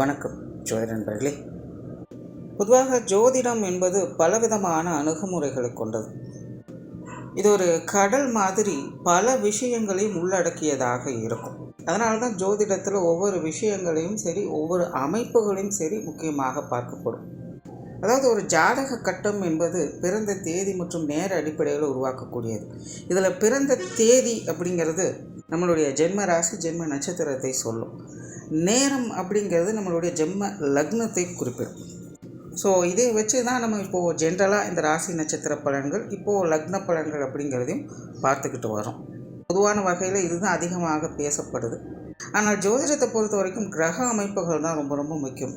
வணக்கம் ஜோதிட நண்பர்களே. பொதுவாக ஜோதிடம் என்பது பலவிதமான அணுகுமுறைகளை கொண்டது. இது ஒரு கடல் மாதிரி பல விஷயங்களையும் உள்ளடக்கியதாக இருக்கும். அதனால தான் ஜோதிடத்தில் ஒவ்வொரு விஷயங்களையும் சரி, ஒவ்வொரு அமைப்புகளையும் சரி முக்கியமாக பார்க்கப்படும். அதாவது ஒரு ஜாதக கட்டம் என்பது பிறந்த தேதி மற்றும் நேர அடிப்படையில் உருவாக்கக்கூடியது. இதில் பிறந்த தேதி அப்படிங்கிறது நம்மளுடைய ஜென்ம ராசி, ஜென்ம நட்சத்திரத்தை சொல்லும். நேரம் அப்படிங்கிறது நம்மளுடைய ஜென்ம லக்னத்தை குறிப்பிடும். ஸோ இதை வச்சு தான் நம்ம இப்போது ஜென்ரலாக இந்த ராசி நட்சத்திர பலன்கள், இப்போது லக்ன பலன்கள் அப்படிங்கிறதையும் பார்த்துக்கிட்டு வரோம். பொதுவான வகையில் இதுதான் அதிகமாக பேசப்படுது. ஆனால் ஜோதிடத்தை பொறுத்த வரைக்கும் கிரக அமைப்புகள் தான் ரொம்ப ரொம்ப முக்கியம்.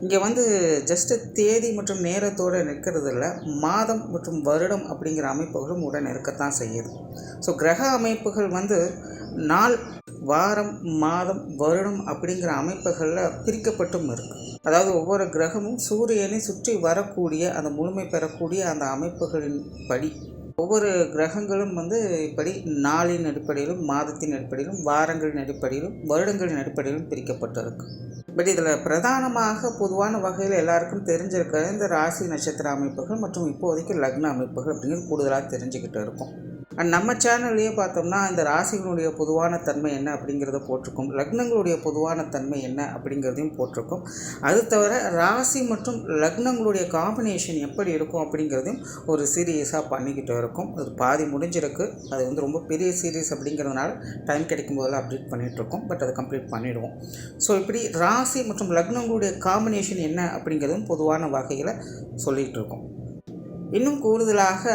இங்கே வந்து ஜஸ்ட்டு தேதி மற்றும் நேரத்தோடு நிற்கிறது இல்லை, மாதம் மற்றும் வருடம் அப்படிங்கிற அமைப்புகளும் உடன் இருக்கத்தான் செய்யுது. ஸோ கிரக அமைப்புகள் நாள், வாரம், மாதம், வருடம் அப்படிங்கிற அமைப்புகளில் பிரிக்கப்பட்டும் இருக்குது. அதாவது ஒவ்வொரு கிரகமும் சூரியனை சுற்றி வரக்கூடிய அந்த முழுமை பெறக்கூடிய அந்த அமைப்புகளின் படி ஒவ்வொரு கிரகங்களும் இப்படி நாளின் அடிப்படையிலும், மாதத்தின் அடிப்படையிலும், வாரங்களின் அடிப்படையிலும், வருடங்களின் அடிப்படையிலும் பிரிக்கப்பட்டிருக்கு. பட் இதில் பிரதானமாக பொதுவான வகையில் எல்லாருக்கும் தெரிஞ்சிருக்கிற இந்த ராசி நட்சத்திர அமைப்புகள் மற்றும் இப்போதைக்கு லக்ன அமைப்புகள் அப்படிங்கிறது கூடுதலாக தெரிஞ்சுக்கிட்டு இருக்கும். அண்ட் நம்ம சேனல்லையே பார்த்தோம்னா இந்த ராசிகளுடைய பொதுவான தன்மை என்ன அப்படிங்கிறத போட்டிருக்கோம், லக்னங்களுடைய பொதுவான தன்மை என்ன அப்படிங்கிறதையும் போட்டிருக்கோம். அது தவிர ராசி மற்றும் லக்னங்களுடைய காம்பினேஷன் எப்படி இருக்கும் அப்படிங்கிறதையும் ஒரு சீரியஸாக பண்ணிக்கிட்டு இருக்கும். அது பாதி முடிஞ்சிருக்கு. அது ரொம்ப பெரிய சீரீஸ் அப்படிங்கிறதுனால டைம் கிடைக்கும் போதெல்லாம் அப்டேட் பண்ணிகிட்ருக்கோம். பட் அதை கம்ப்ளீட் பண்ணிவிடுவோம். ஸோ இப்படி ராசி மற்றும் லக்னங்களுடைய காம்பினேஷன் என்ன அப்படிங்கிறதும் பொதுவான வகையில் சொல்லிகிட்டு இருக்கோம். இன்னும் கூடுதலாக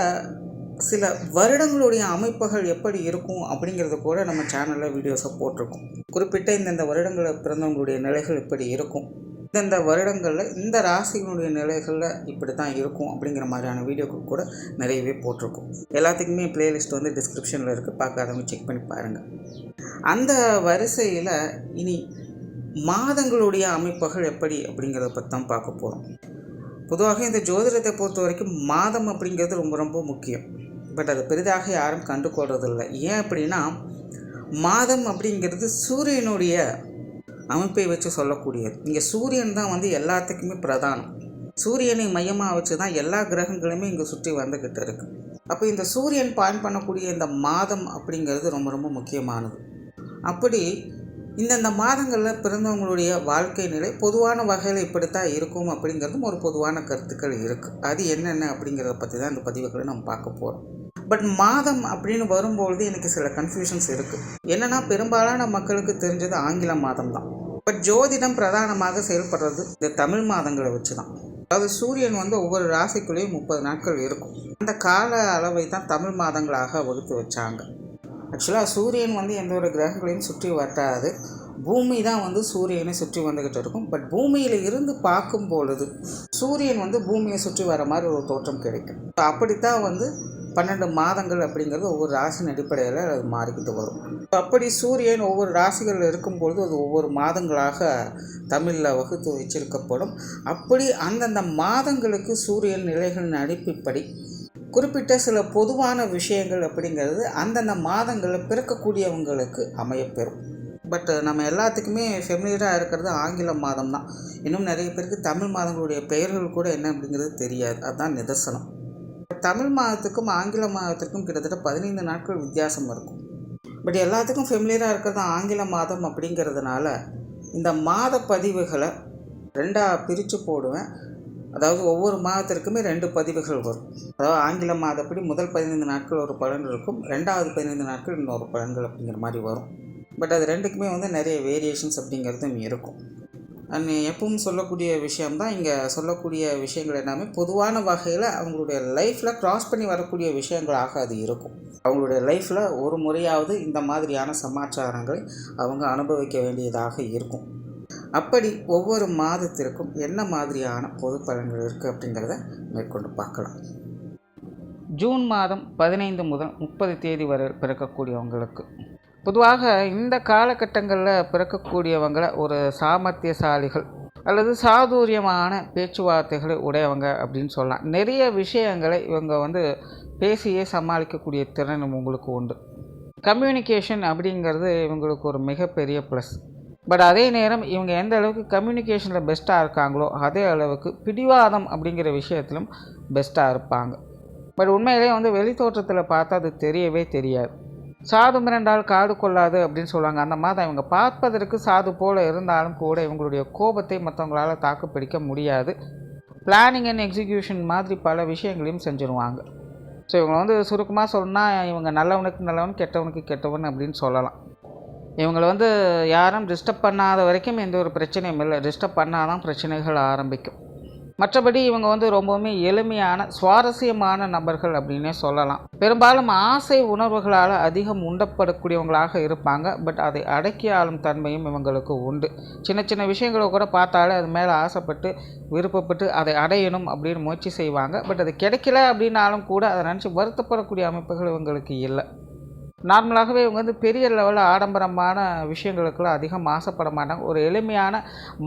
சில வருடங்களுடைய அமைப்புகள் எப்படி இருக்கும் அப்படிங்கிறத கூட நம்ம சேனலில் வீடியோஸை போட்டிருக்கோம். குறிப்பிட்ட இந்தந்த வருடங்களில் பிறந்தவங்களுடைய நிலைகள் இப்படி இருக்கும், இந்தந்த வருடங்களில் இந்த ராசிகளுடைய நிலைகளில் இப்படி தான் இருக்கும் அப்படிங்கிற மாதிரியான வீடியோக்கள் கூட நிறையவே போட்டிருக்கோம். எல்லாத்துக்குமே பிளேலிஸ்ட் டிஸ்கிரிப்ஷனில் இருக்குது, பார்க்காதவங்க செக் பண்ணி பாருங்கள். அந்த வரிசையில் இனி மாதங்களுடைய அமைப்புகள் எப்படி அப்படிங்கிறத பற்றி தான் பார்க்க போகிறோம். பொதுவாக இந்த ஜோதிடத்தை பொறுத்த வரைக்கும் மாதம் அப்படிங்கிறது ரொம்ப ரொம்ப முக்கியம். பட் அது பெரிதாக யாரும் கண்டுகொள்றதில்லை. ஏன் அப்படின்னா, மாதம் அப்படிங்கிறது சூரியனுடைய அமைப்பை வச்சு சொல்லக்கூடியது. இங்கே சூரியன் தான் எல்லாத்துக்குமே பிரதானம். சூரியனை மையமாக வச்சு தான் எல்லா கிரகங்களுமே இங்கே சுற்றி வந்துக்கிட்டு இருக்குது. அப்போ இந்த சூரியன் பாயிண்ட் பண்ணக்கூடிய இந்த மாதம் அப்படிங்கிறது ரொம்ப ரொம்ப முக்கியமானது. அப்படி இந்தந்த மாதங்களில் பிறந்தவங்களுடைய வாழ்க்கை நிலை பொதுவான வகையில் இப்படித்தான் இருக்கும் அப்படிங்கிறதும் ஒரு பொதுவான கருத்துக்கள் இருக்குது. அது என்னென்ன அப்படிங்கிறத பற்றி தான் இந்த பதிவுகளை நம்ம பார்க்க போகிறோம். பட் மாதம் அப்படின்னு வரும்பொழுது எனக்கு சில கன்ஃபியூஷன்ஸ் இருக்குது. என்னென்னா, பெரும்பாலான மக்களுக்கு தெரிஞ்சது ஆங்கில மாதம் தான். பட் ஜோதிடம் பிரதானமாக செயல்படுறது இந்த தமிழ் மாதங்களை வச்சு தான். அதாவது சூரியன் ஒவ்வொரு ராசிக்குள்ளேயும் 30 நாட்கள் இருக்கும். அந்த கால அளவை தான் தமிழ் மாதங்களாக வகுத்து வச்சாங்க. ஆக்சுவலாக சூரியன் எந்த ஒரு கிரகங்களையும் சுற்றி வட்டாது, பூமி தான் சூரியனை சுற்றி வந்துக்கிட்டு இருக்கும். பட் பூமியில் இருந்து பார்க்கும் பொழுது சூரியன் பூமியை சுற்றி வர மாதிரி ஒரு தோற்றம் கிடைக்கும். அப்படித்தான் 12 மாதங்கள் அப்படிங்கிறது ஒவ்வொரு ராசியின் அடிப்படையில் அது மாறிக்கிட்டு வரும். அப்படி சூரியன் ஒவ்வொரு ராசிகளில் இருக்கும்பொழுது அது ஒவ்வொரு மாதங்களாக தமிழில் வகுத்து வச்சிருக்கப்படும். அப்படி அந்தந்த மாதங்களுக்கு சூரியன் நிலைகளின் அடிப்படை குறிப்பிட்ட சில பொதுவான விஷயங்கள் அப்படிங்கிறது அந்தந்த மாதங்களில் பிறக்கக்கூடியவங்களுக்கு அமையப்பெறும். பட் நம்ம எல்லாத்துக்குமே ஃபெமிலியராக இருக்கிறது ஆங்கில மாதம் தான். இன்னும் நிறைய பேருக்கு தமிழ் மாதங்களுடைய பெயர்கள் கூட என்ன அப்படிங்கிறது தெரியாது. அதுதான் நிதர்சனம். தமிழ் மாதத்துக்கும் ஆங்கில மாதத்திற்கும் கிட்டத்தட்ட 15 நாட்கள் வித்தியாசம் இருக்கும். பட் எல்லாத்துக்கும் ஃபெமிலியராக இருக்கிறது ஆங்கில மாதம் அப்படிங்கிறதுனால இந்த மாத பதிவுகளை 2ஆக பிரித்து போடுவேன். அதாவது ஒவ்வொரு மாதத்திற்குமே 2 பதிவுகள் வரும். அதாவது ஆங்கில மாதப்படி முதல் 15 நாட்கள் ஒரு பலன் இருக்கும், 2வது 15 நாட்கள் இன்னொரு பலன்கள் அப்படிங்கிற மாதிரி வரும். பட் அது ரெண்டுக்குமே நிறைய வேரியேஷன்ஸ் அப்படிங்கிறதும் இருக்கும். அண்ட் எப்பவும் சொல்லக்கூடிய விஷயம்தான் இங்கே சொல்லக்கூடிய விஷயங்கள் எல்லாமே பொதுவான வகையில் அவங்களுடைய லைஃப்பில் க்ராஸ் பண்ணி வரக்கூடிய விஷயங்களாக அது இருக்கும். அவங்களுடைய லைஃப்பில் ஒரு முறையாவது இந்த மாதிரியான சமாச்சாரங்களை அவங்க அனுபவிக்க வேண்டியதாக இருக்கும். அப்படி ஒவ்வொரு மாதத்திற்கும் என்ன மாதிரியான பொது பலன்கள் இருக்குது அப்படிங்கிறத மேற்கொண்டு பார்க்கலாம். ஜூன் மாதம் 15 முதல் 30 தேதி வரை பிறக்கக்கூடியவங்களுக்கு பொதுவாக இந்த காலகட்டங்களில் பிறக்கக்கூடியவங்களை ஒரு சாமர்த்தியசாலிகள் அல்லது சாதுரியமான பேச்சுவார்த்தைகளை உடையவங்க அப்படின்னு சொல்லலாம். நிறைய விஷயங்களை இவங்க பேசியே சமாளிக்கக்கூடிய திறன் உங்களுக்கு உண்டு. கம்யூனிகேஷன் அப்படிங்கிறது இவங்களுக்கு ஒரு மிகப்பெரிய ப்ளஸ். பட் அதே நேரம் இவங்க எந்த அளவுக்கு கம்யூனிகேஷனில் பெஸ்ட்டாக இருக்காங்களோ அதே அளவுக்கு பிடிவாதம் அப்படிங்கிற விஷயத்திலும் பெஸ்ட்டாக இருப்பாங்க. பட் உண்மையிலே வந்து வெளி தோற்றத்தில் பார்த்தா அது தெரியவே தெரியாது. சாது மிரண்டால் காது கொள்ளாது அப்படின்னு சொல்லுவாங்க. அந்த மாதிரி இவங்க பார்ப்பதற்கு சாது போல் இருந்தாலும் கூட இவங்களுடைய கோபத்தை மற்றவங்களால் தாக்கு பிடிக்க முடியாது. பிளானிங் அண்ட் எக்ஸிக்யூஷன் மாதிரி பல விஷயங்களையும் செஞ்சுருவாங்க. ஸோ இவங்க வந்து சுருக்கமாக சொன்னால் இவங்க நல்லவனுக்கு நல்லவன் கெட்டவனுக்கு கெட்டவன் அப்படின்னு சொல்லலாம். இவங்களை வந்து யாரும் டிஸ்டர்ப் பண்ணாத வரைக்கும் எந்த ஒரு பிரச்சனையும் இல்லை. டிஸ்டர்ப் பண்ணால் தான் பிரச்சனைகள் ஆரம்பிக்கும். மற்றபடி இவங்க வந்து ரொம்பவுமே எளிமையான சுவாரஸ்யமான நபர்கள் அப்படின்னே சொல்லலாம். பெரும்பாலும் ஆசை உணர்வுகளால் அதிகம் உண்டப்படக்கூடியவங்களாக இருப்பாங்க. பட் அதை அடக்கி ஆளும் தன்மையும் இவங்களுக்கு உண்டு. சின்ன சின்ன விஷயங்களை கூட பார்த்தாலே அது மேலே ஆசைப்பட்டு விருப்பப்பட்டு அதை அடையணும் அப்படின்னு முயற்சி செய்வாங்க. பட் அது கிடைக்கல அப்படின்னாலும் கூட அதை நினச்சி வருத்தப்படக்கூடிய அமைப்புகள் இவங்களுக்கு இல்லை. நார்மலாகவே இவங்க வந்து பெரிய லெவலில் ஆடம்பரமான விஷயங்களுக்கெல்லாம் அதிகம் ஆசைப்பட மாட்டாங்க. ஒரு எளிமையான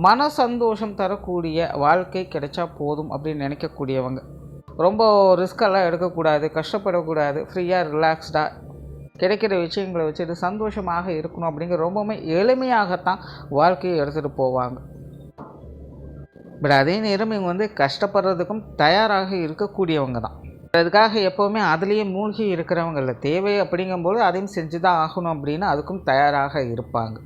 மன சந்தோஷம் தரக்கூடிய வாழ்க்கை கிடைச்சா போதும் அப்படின்னு நினைக்கக்கூடியவங்க. ரொம்ப ரிஸ்கெல்லாம் எடுக்கக்கூடாது, கஷ்டப்படக்கூடாது, ஃப்ரீயாக ரிலாக்ஸ்டாக கிடைக்கிற விஷயங்களை வச்சுட்டு சந்தோஷமாக இருக்கணும் அப்படிங்கிற ரொம்பவுமே எளிமையாகத்தான் வாழ்க்கையை எடுத்துகிட்டு போவாங்க. பட் அதே நேரம் இவங்க வந்து கஷ்டப்படுறதுக்கும் தயாராக இருக்கக்கூடியவங்க தான். அதுக்காக எப்போவுமே அதுலேயே மூழ்கி இருக்கிறவங்க இல்லை. தேவை அப்படிங்கும்போது அதையும் செஞ்சு தான் ஆகணும் அப்படின்னு அதுக்கும் தயாராக இருப்பாங்க.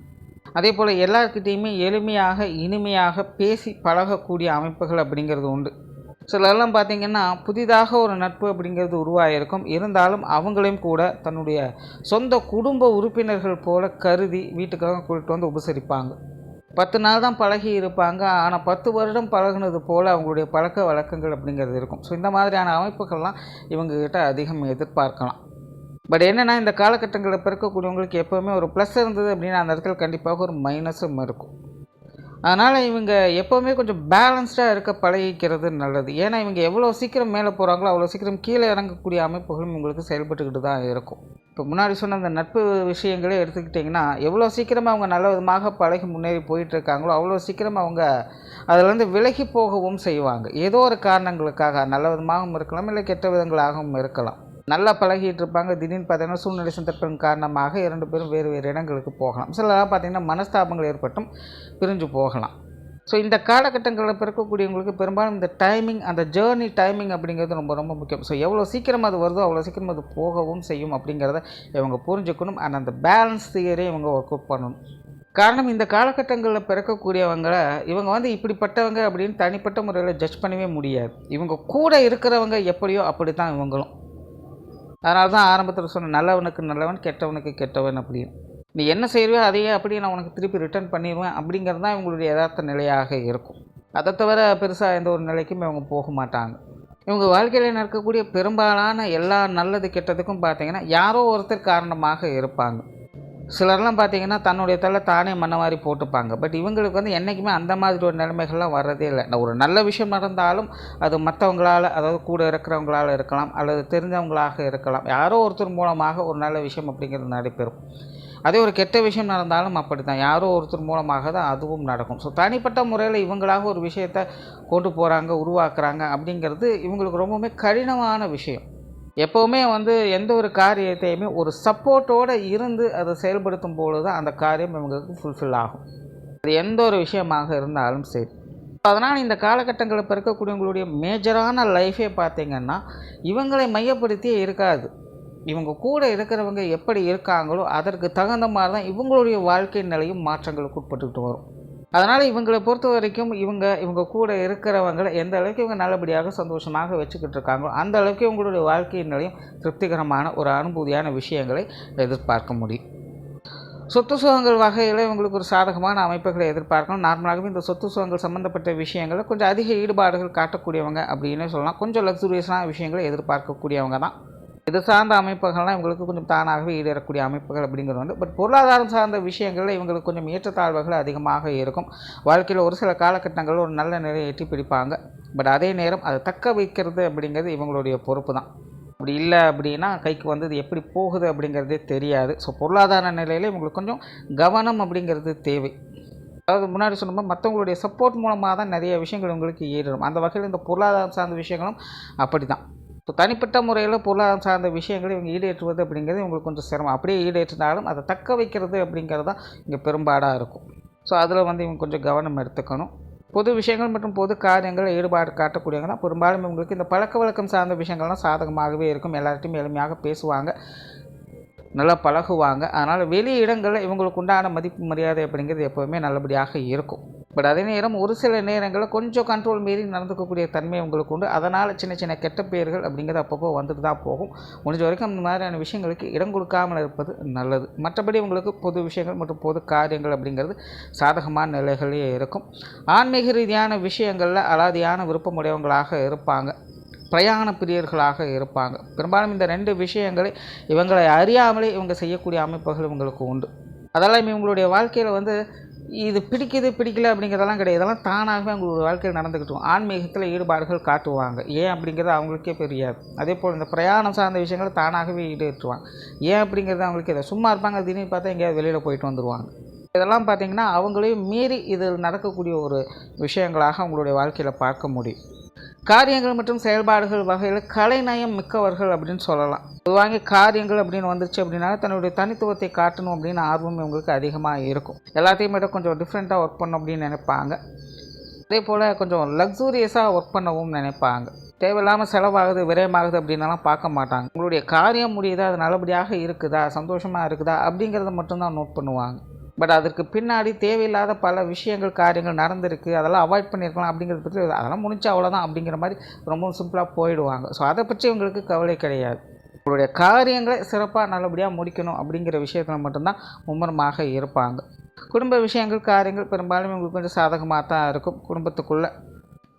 அதே போல் எல்லாருக்கிட்டேயுமே எளிமையாக இனிமையாக பேசி பழகக்கூடிய அமைப்புகள் அப்படிங்கிறது உண்டு. சிலரெல்லாம் பார்த்திங்கன்னா புதிதாக ஒரு நட்பு அப்படிங்கிறது உருவாகிருக்கும். இருந்தாலும் அவங்களையும் கூட தன்னுடைய சொந்த குடும்ப உறுப்பினர்கள் போல கருதி வீட்டுக்காக கூட்டிட்டு வந்து உபசரிப்பாங்க. 10 நாள் தான் பழகி இருப்பாங்க. ஆனால் 10 வருடம் பழகுனது போல் அவங்களுடைய பழக்க வழக்கங்கள் அப்படிங்கிறது இருக்கும். ஸோ இந்த மாதிரியான அமைப்புகள்லாம் இவங்ககிட்ட அதிகம் எதிர்பார்க்கலாம். பட் என்னென்னா இந்த காலகட்டங்களில் பிறக்கக்கூடியவங்களுக்கு எப்போவுமே ஒரு ப்ளஸ் இருந்தது அப்படின்னா அந்த இடத்துல கண்டிப்பாக ஒரு மைனஸும் இருக்கும். அதனால் இவங்க எப்போவுமே கொஞ்சம் பேலன்ஸ்டாக இருக்க பழகிக்கிறது நல்லது. ஏன்னா இவங்க எவ்வளோ சீக்கிரம் மேலே போகிறாங்களோ அவ்வளோ சீக்கிரம் கீழே இறங்கக்கூடிய அமைப்புகளும் உங்களுக்கு செயல்பட்டுக்கிட்டு தான் இருக்கும். இப்போ முன்னாடி சொன்ன அந்த நட்பு விஷயங்களே எடுத்துக்கிட்டிங்கன்னா எவ்வளோ சீக்கிரமாக அவங்க நல்ல விதமாக பழகி முன்னேறி போயிட்டுருக்காங்களோ அவ்வளோ சீக்கிரம் அவங்க அதிலேருந்து விலகி போகவும் செய்வாங்க. ஏதோ ஒரு காரணங்களுக்காக நல்ல விதமாகவும் இருக்கலாம், இல்லை கெட்ட விதங்களாகவும் இருக்கலாம். நல்லா பழகிட்டு இருப்பாங்க. திடீர்னு பார்த்தீங்கன்னா சூழ்நிலை சந்தர்ப்பம் காரணமாக 2 பேரும் வேறு வேறு இடங்களுக்கு போகலாம். சிலலாம் பார்த்திங்கன்னா மனஸ்தாபங்கள் ஏற்பட்டும் பிரிஞ்சு போகலாம். ஸோ இந்த காலகட்டங்களில் பிறக்கக்கூடியவங்களுக்கு பெரும்பாலும் இந்த டைமிங், அந்த ஜேர்னி டைமிங் அப்படிங்கிறது ரொம்ப ரொம்ப முக்கியம். ஸோ எவ்வளோ சீக்கிரம் அது வருதோ அவ்வளோ சீக்கிரம் அது போகவும் செய்யும் அப்படிங்கிறத இவங்க புரிஞ்சுக்கணும். அண்ட் அந்த பேலன்ஸ் தியரியை இவங்க ஒர்க் அவுட் பண்ணணும். காரணம் இந்த காலகட்டங்களில் பிறக்கக்கூடியவங்களை இவங்க வந்து இப்படிப்பட்டவங்க அப்படின்னு தனிப்பட்ட முறையில் ஜட்ஜ் பண்ணவே முடியாது. இவங்க கூட இருக்கிறவங்க எப்படியோ அப்படி தான் இவங்களும். அதனால தான் ஆரம்பத்தில் சொன்ன நல்லவனுக்கு நல்லவன் கெட்டவனுக்கு கெட்டவன் அப்படின்னு. நீ என்ன செய்வியோ அதையே அப்படியே நான் உனக்கு திருப்பி ரிட்டர்ன் பண்ணிடுவேன் அப்படிங்கிறது தான் இவங்களுடைய யதார்த்த நிலையாக இருக்கும். அதை தவிர பெருசாக எந்த ஒரு நிலைக்கும் இவங்க போக மாட்டாங்க. இவங்க வாழ்க்கையில் நடக்கக்கூடிய பெரும்பாலான எல்லா நல்லது கெட்டதுக்கும் பார்த்திங்கன்னா யாரோ ஒருத்தர் காரணமாக இருப்பாங்க. சிலர்லாம் பார்த்திங்கன்னா தன்னுடைய தலை தானே மண்ணை போட்டுப்பாங்க. பட் இவங்களுக்கு வந்து என்றைக்குமே அந்த மாதிரி ஒரு நிலைமைகள்லாம் வர்றதே இல்லை. ஒரு நல்ல விஷயம் நடந்தாலும் அது மற்றவங்களால், அதாவது கூட இருக்கிறவங்களால் இருக்கலாம், அல்லது தெரிஞ்சவங்களாக இருக்கலாம். யாரோ ஒருத்தர் மூலமாக ஒரு நல்ல விஷயம் அப்படிங்கிறது நடைபெறும். அதே ஒரு கெட்ட விஷயம் நடந்தாலும் அப்படி தான், யாரோ ஒருத்தர் மூலமாக தான் அதுவும் நடக்கும். ஸோ தனிப்பட்ட முறையில் இவங்களாக ஒரு விஷயத்தை கொண்டு போகிறாங்க, உருவாக்குறாங்க அப்படிங்கிறது இவங்களுக்கு ரொம்பவுமே கடினமான விஷயம். எப்போவுமே வந்து எந்த ஒரு காரியத்தையுமே ஒரு சப்போர்ட்டோடு இருந்து அதை செயல்படுத்தும் பொழுது தான் அந்த காரியம் இவங்களுக்கு ஃபுல்ஃபில் ஆகும். அது எந்த ஒரு விஷயமாக இருந்தாலும் சரி. அதனால் இந்த காலகட்டங்களில் பிறக்கக்கூடியவங்களுடைய மேஜரான லைஃபே பார்த்திங்கன்னா இவங்களை மையப்படுத்தியே இருக்காது. இவங்க கூட இருக்கிறவங்க எப்படி இருக்காங்களோ அதற்கு தகுந்த மாதிரி தான் இவங்களுடைய வாழ்க்கை நிலையும் மாற்றங்களுக்கு உட்பட்டுக்கிட்டு வரும். அதனால் இவங்களை பொறுத்த வரைக்கும் இவங்க கூட இருக்கிறவங்களை எந்த அளவுக்கு இவங்க நல்லபடியாக சந்தோஷமாக வச்சுக்கிட்டு இருக்காங்களோ அந்த அளவுக்கு இவங்களுடைய வாழ்க்கை நிலையும் திருப்திகரமான ஒரு அனுபூதியான விஷயங்களை எதிர்பார்க்க முடியும். சொத்து சுகங்கள் வகையில் இவங்களுக்கு ஒரு சாதகமான அமைப்புகளை எதிர்பார்க்கணும். நார்மலாகவே இந்த சொத்து சுகங்கள் சம்மந்தப்பட்ட விஷயங்களை கொஞ்சம் அதிக ஈடுபாடுகள் காட்டக்கூடியவங்க அப்படின்னு சொல்லலாம். கொஞ்சம் லக்ஸுரியஸான விஷயங்களை எதிர்பார்க்கக்கூடியவங்க தான். இது சார்ந்த அமைப்புகள்லாம் இவங்களுக்கு கொஞ்சம் தானாகவே ஈடேறக்கூடிய அமைப்புகள் அப்படிங்கிறது வந்து. பட் பொருளாதாரம் சார்ந்த விஷயங்களில் இவங்களுக்கு கொஞ்சம் ஏற்றத்தாழ்வுகள் அதிகமாக இருக்கும். வாழ்க்கையில் ஒரு சில காலகட்டங்களில் ஒரு நல்ல நிலையை எட்டி பிடிப்பாங்க. பட் அதே நேரம் அதை தக்க வைக்கிறது அப்படிங்கிறது இவங்களுடைய பொறுப்பு தான். அப்படி இல்லை அப்படின்னா கைக்கு வந்து இது எப்படி போகுது அப்படிங்கிறதே தெரியாது. ஸோ பொருளாதார நிலையில் இவங்களுக்கு கொஞ்சம் கவனம் அப்படிங்கிறது தேவை. அதாவது முன்னாடி சொன்ன மற்றவங்களுடைய சப்போர்ட் மூலமாக தான் நிறைய விஷயங்கள் உங்களுக்கு ஈடும். அந்த வகையில் இந்த பொருளாதாரம் சார்ந்த விஷயங்களும் அப்படி தான். ஸோ தனிப்பட்ட முறையில் பொருளாதாரம் சார்ந்த விஷயங்களை இவங்க ஈடேற்றுவது அப்படிங்கிறது இவங்களுக்கு கொஞ்சம் சிரமம். அப்படியே ஈடேற்றினாலும் அதை தக்க வைக்கிறது அப்படிங்கிறது தான் இங்கே பெரும்பாடாக இருக்கும். ஸோ அதில் வந்து இவங்க கொஞ்சம் கவனம் எடுத்துக்கணும். பொது விஷயங்கள் மற்றும் பொது காரியங்களில் ஈடுபாடு காட்டக்கூடியவங்க தான். பெரும்பாலும் இவங்களுக்கு இந்த பழக்க வழக்கம் சார்ந்த விஷயங்கள்லாம் சாதகமாகவே இருக்கும். எல்லார்ட்டையும் எளிமையாக பேசுவாங்க, நல்லா பழகுவாங்க. அதனால் வெளி இடங்களில் இவங்களுக்கு உண்டான மதிப்பு மரியாதை அப்படிங்கிறது எப்போவுமே நல்லபடியாக இருக்கும். பட் அதே நேரம் ஒரு சில நேரங்களில் கொஞ்சம் கண்ட்ரோல் மீறி நடந்துக்கக்கூடிய தன்மை உங்களுக்கு உண்டு. அதனால் சின்ன சின்ன கெட்ட பேர்கள் அப்படிங்கிறது அப்பப்போ வந்துட்டு தான் போகும். முடிஞ்ச வரைக்கும் இந்த மாதிரியான விஷயங்களுக்கு இடம் கொடுக்காமல் இருப்பது நல்லது. மற்றபடி உங்களுக்கு பொது விஷயங்கள் மற்றும் பொது காரியங்கள் அப்படிங்கிறது சாதகமான நிலைகளே இருக்கும். ஆன்மீக ரீதியான விஷயங்களில் அலாதியான விருப்பமுடையவங்களாக இருப்பாங்க. பிரயாண பிரியர்களாக இருப்பாங்க. பெரும்பாலும் இந்த 2 விஷயங்களை இவங்களை அறியாமலே இவங்க செய்யக்கூடிய அமைப்புகள் இவங்களுக்கு உண்டு. அதெல்லாம் இவங்களுடைய வாழ்க்கையில் வந்து இது பிடிக்குது பிடிக்கல அப்படிங்கிறதெல்லாம் கிடையாது. இதெல்லாம் தானாகவே அவங்களுடைய வாழ்க்கையில் நடந்துக்கிட்டோம். ஆன்மீகத்தில் ஈடுபாடுகள் காட்டுவாங்க. ஏன் அப்படிங்கிறது அவங்களுக்கே தெரியாது. அதே போல் இந்த பிரயாணம் சார்ந்த விஷயங்களை தானாகவே ஈடுபட்டுருவாங்க. ஏன் அப்படிங்கிறது அவங்களுக்கு இதை சும்மா இருப்பாங்க, திடீர்னு பார்த்தா எங்கேயாவது வெளியில் போயிட்டு வந்துடுவாங்க. இதெல்லாம் பார்த்திங்கன்னா அவங்களையும் மீறி இதில் நடக்கக்கூடிய ஒரு விஷயங்களாக அவங்களுடைய வாழ்க்கையில் பார்க்க முடியும். காரியங்கள் மற்றும் செயல்பாடுகள் வகையில் கலைநயம் மிக்கவர்கள் அப்படின்னு சொல்லலாம். பொதுவாக காரியங்கள் அப்படின்னு வந்துருச்சு அப்படின்னா தன்னுடைய தனித்துவத்தை காட்டணும் அப்படின்னு ஆர்வம் இவங்களுக்கு அதிகமாக இருக்கும். எல்லாத்தையும் விட கொஞ்சம் டிஃப்ரெண்ட்டாக ஒர்க் பண்ணணும் அப்படின்னு நினைப்பாங்க. அதே போல் கொஞ்சம் லக்ஸூரியஸாக ஒர்க் பண்ணவும் நினைப்பாங்க. தேவையில்லாமல் செலவாகுது விரயமாகுது அப்படின்னலாம் பார்க்க மாட்டாங்க. உங்களுடைய காரியம் முடியுதா, அது நல்லபடியாக இருக்குதா, சந்தோஷமாக இருக்குதா அப்படிங்கிறத மட்டும்தான் நோட் பண்ணுவாங்க. பட் அதற்கு பின்னாடி தேவையில்லாத பல விஷயங்கள் காரியங்கள் நடந்திருக்கு, அதெல்லாம் அவாய்ட் பண்ணியிருக்கலாம் அப்படிங்கிறத பற்றி அதெல்லாம் முடிஞ்சா அவ்வளோதான் அப்படிங்கிற மாதிரி ரொம்ப சிம்பிளாக போயிடுவாங்க. ஸோ அதை பற்றி இவங்களுக்கு கவலை கிடையாது. உங்களுடைய காரியங்களை சிறப்பாக நல்லபடியாக முடிக்கணும் அப்படிங்கிற விஷயத்தில் மட்டும்தான் மும்முரமாக இருப்பாங்க. குடும்ப விஷயங்கள் காரியங்கள் பெரும்பாலும் இவங்களுக்கு கொஞ்சம் சாதகமாக தான் இருக்கும்.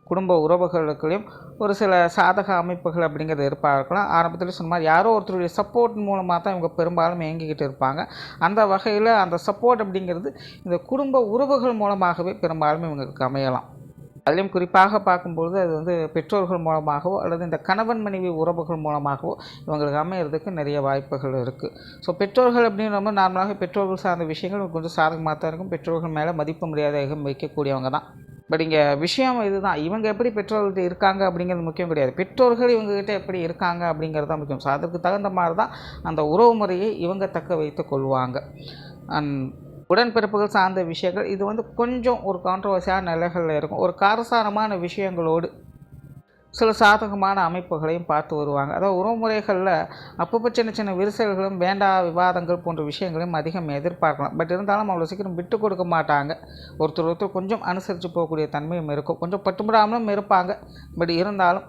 குடும்ப உறவுகளுக்குள்ளேயும் ஒரு சில சாதக அமைப்புகள் அப்படிங்கிறது இருப்பார்கள். ஆரம்பத்தில் சொன்ன மாதிரி யாரோ ஒருத்தருடைய சப்போர்ட் மூலமாக தான் இவங்க பெரும்பாலும் இயங்கிக்கிட்டு இருப்பாங்க. அந்த வகையில் அந்த சப்போர்ட் அப்படிங்கிறது இந்த குடும்ப உறவுகள் மூலமாகவே பெரும்பாலும் இவங்களுக்கு அமையலாம். அதுலேயும் குறிப்பாக பார்க்கும்பொழுது அது வந்து பெற்றோர்கள் மூலமாகவோ அல்லது இந்த கணவன் மனைவி உறவுகள் மூலமாகவோ இவங்களுக்கு அமையிறதுக்கு நிறைய வாய்ப்புகள் இருக்குது. ஸோ பெற்றோர்கள் அப்படின்ற நார்மலாக பெற்றோர்கள் சார்ந்த விஷயங்கள் கொஞ்சம் சாதகமாக தான் இருக்கும். பெற்றோர்கள் மேலே மதிப்பு மரியாதைகள் வைக்கக்கூடியவங்க தான். பட் இங்கே விஷயம் இதுதான், இவங்க எப்படி பெற்றோர்கள்ட்ட இருக்காங்க அப்படிங்கிறது முக்கியம் கிடையாது. பெற்றோர்கள் இவங்ககிட்ட எப்படி இருக்காங்க அப்படிங்கிறது தான் முக்கியம். ஸோ அதற்கு தகுந்த மாதிரி தான் அந்த உறவு முறையை இவங்க தக்க வைத்து கொள்வாங்க. உடன்பிறப்புகள் சார்ந்த விஷயங்கள் இது வந்து கொஞ்சம் ஒரு கான்ட்ரவர்சியான நிலைகளில் இருக்கும். ஒரு காரசாரமான விஷயங்களோடு சில சாதகமான அமைப்புகளையும் பார்த்து வருவாங்க. அதாவது உறவுமுறைகளில் அப்பப்போ சின்ன சின்ன விரிசல்களும் வேண்டா விவாதங்கள் போன்ற விஷயங்களையும் அதிகம் எதிர்பார்க்கலாம். பட் இருந்தாலும் அவ்வளோ சீக்கிரம் விட்டு கொடுக்க மாட்டாங்க. ஒருத்தர் கொஞ்சம் அனுசரித்து போகக்கூடிய தன்மையும் இருக்கும். கொஞ்சம் பட்டுப்படாமலும் இருப்பாங்க. பட் இருந்தாலும்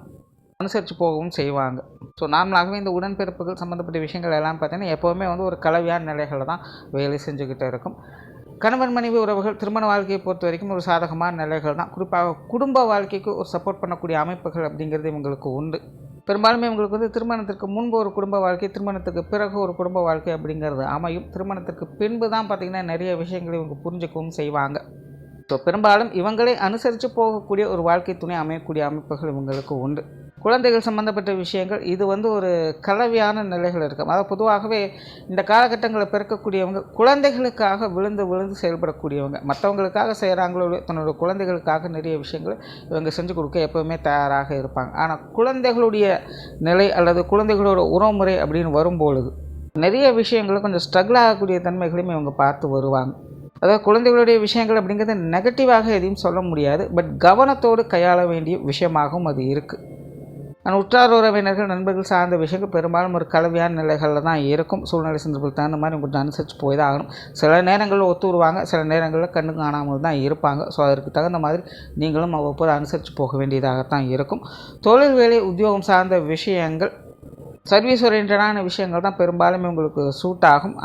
அனுசரித்து போகவும் செய்வாங்க. ஸோ நார்மலாகவே இந்த உடன்பிறப்புகள் சம்மந்தப்பட்ட விஷயங்கள் எல்லாம் பார்த்தீங்கன்னா எப்போவுமே வந்து ஒரு கலவையான நிலைகளில் தான் வேலை செஞ்சுக்கிட்டு இருக்கும். கணவன் மனைவி உறவுகள் திருமண வாழ்க்கையை பொறுத்த வரைக்கும் ஒரு சாதகமான நிலைகள் தான். குறிப்பாக குடும்ப வாழ்க்கைக்கு ஒரு சப்போர்ட் பண்ணக்கூடிய அமைப்புகள் அப்படிங்கிறது இவங்களுக்கு உண்டு. பெரும்பாலுமே இவங்களுக்கு வந்து திருமணத்திற்கு முன்பு ஒரு குடும்ப வாழ்க்கை, திருமணத்துக்கு பிறகு ஒரு குடும்ப வாழ்க்கை அப்படிங்கிறது அமையும். திருமணத்திற்கு பின்பு தான் பார்த்திங்கன்னா நிறைய விஷயங்களை இவங்க புரிஞ்சுக்கவும் செய்வாங்க. ஸோ பெரும்பாலும் இவங்களே அனுசரித்து போகக்கூடிய ஒரு வாழ்க்கை துணை அமையக்கூடிய அமைப்புகள் இவங்களுக்கு உண்டு. குழந்தைகள் சம்மந்தப்பட்ட விஷயங்கள் இது வந்து ஒரு கலவையான நிலைகள் இருக்கும். அதாவது பொதுவாகவே இந்த காலகட்டங்களில் பிறக்கக்கூடியவங்க குழந்தைகளுக்காக விழுந்து செயல்படக்கூடியவங்க. மற்றவங்களுக்காக செய்கிறாங்களோ தன்னோட குழந்தைகளுக்காக நிறைய விஷயங்கள் இவங்க செஞ்சு கொடுக்க எப்போவுமே தயாராக இருப்பாங்க. ஆனால் குழந்தைகளுடைய நிலை அல்லது குழந்தைகளோட உறவுமுறை அப்படின்னு வரும்பொழுது நிறைய விஷயங்களை கொஞ்சம் ஸ்ட்ரகிள் ஆகக்கூடிய தன்மைகளையும் இவங்க பார்த்து வருவாங்க. அதாவது குழந்தைகளுடைய விஷயங்கள் அப்படிங்கிறது நெகட்டிவாக எதையும் சொல்ல முடியாது. பட் கவனத்தோடு கையாள வேண்டிய விஷயமாகவும் அது இருக்குது. உற்றார் உறவினர்கள் நண்பர்கள் சார்ந்த விஷயங்கள் பெரும்பாலும் ஒரு கலவையான நிலைகளில் தான் இருக்கும். சூழ்நிலை சந்தர்ப்பத்துக்கு தகுந்த மாதிரி கொஞ்சம் அனுசரித்து போய் தான் ஆகணும். சில நேரங்களில் ஒத்து வருவாங்க, சில நேரங்களில் கண்ணு காணாமல் தான் இருப்பாங்க. ஸோ அதற்கு தகுந்த மாதிரி நீங்களும் அவ்வப்போது அனுசரித்து போக வேண்டியதாகத்தான் இருக்கும். தொழில் வேலை உத்தியோகம் சார்ந்த விஷயங்கள் சர்வீஸ் ஓரியன்டான விஷயங்கள் தான் பெரும்பாலுமே உங்களுக்கு சூட் ஆகும்.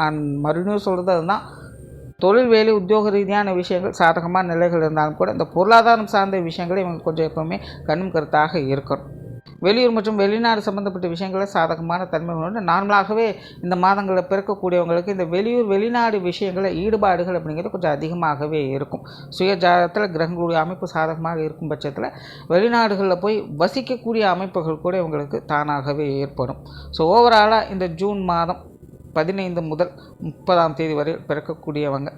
மறுபடியும் சொல்கிறது அதுதான், தொழில் வேலை உத்தியோக ரீதியான விஷயங்கள் சாதகமான நிலைகள் இருந்தாலும் கூட இந்த பொருளாதாரம் சார்ந்த விஷயங்களை இவங்க கொஞ்சம் எப்போவுமே கண்ணும் கருத்தாக இருக்கணும். வெளியூர் மற்றும் வெளிநாடு சம்மந்தப்பட்ட விஷயங்களை சாதகமான தன்மைகளோடு நார்மலாகவே இந்த மாதங்களில் பிறக்கக்கூடியவங்களுக்கு இந்த வெளியூர் வெளிநாடு விஷயங்களில் ஈடுபாடுகள் அப்படிங்கிறது கொஞ்சம் அதிகமாகவே இருக்கும். சுய ஜாதகத்தில் கிரகங்களுடைய அமைப்பு சாதகமாக இருக்கும் பட்சத்தில் வெளிநாடுகளில் போய் வசிக்கக்கூடிய அமைப்புகள் கூட இவங்களுக்கு தானாகவே ஏற்படும். ஸோ ஓவராலாக இந்த ஜூன் மாதம் 15 முதல் 30 வரை பிறக்கக்கூடியவங்க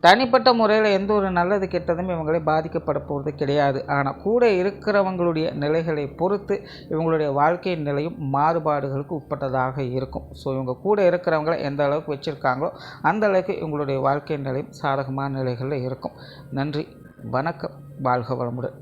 தனிப்பட்ட முறையில் எந்த ஒரு நல்லது கெட்டதும் இவங்களை பாதிக்கப்பட போகிறது கிடையாது. ஆனால் கூட இருக்கிறவங்களுடைய நிலைகளை பொறுத்து இவங்களுடைய வாழ்க்கையின் நிலையும் மாறுபாடுகளுக்கு உட்பட்டதாக இருக்கும். ஸோ இவங்க கூட இருக்கிறவங்கள எந்த அளவுக்கு வச்சுருக்காங்களோ அந்த அளவுக்கு இவங்களுடைய வாழ்க்கையின் நிலையும் சாதகமான நிலைகளில் இருக்கும். நன்றி, வணக்கம், வாழ்க வளமுடன்.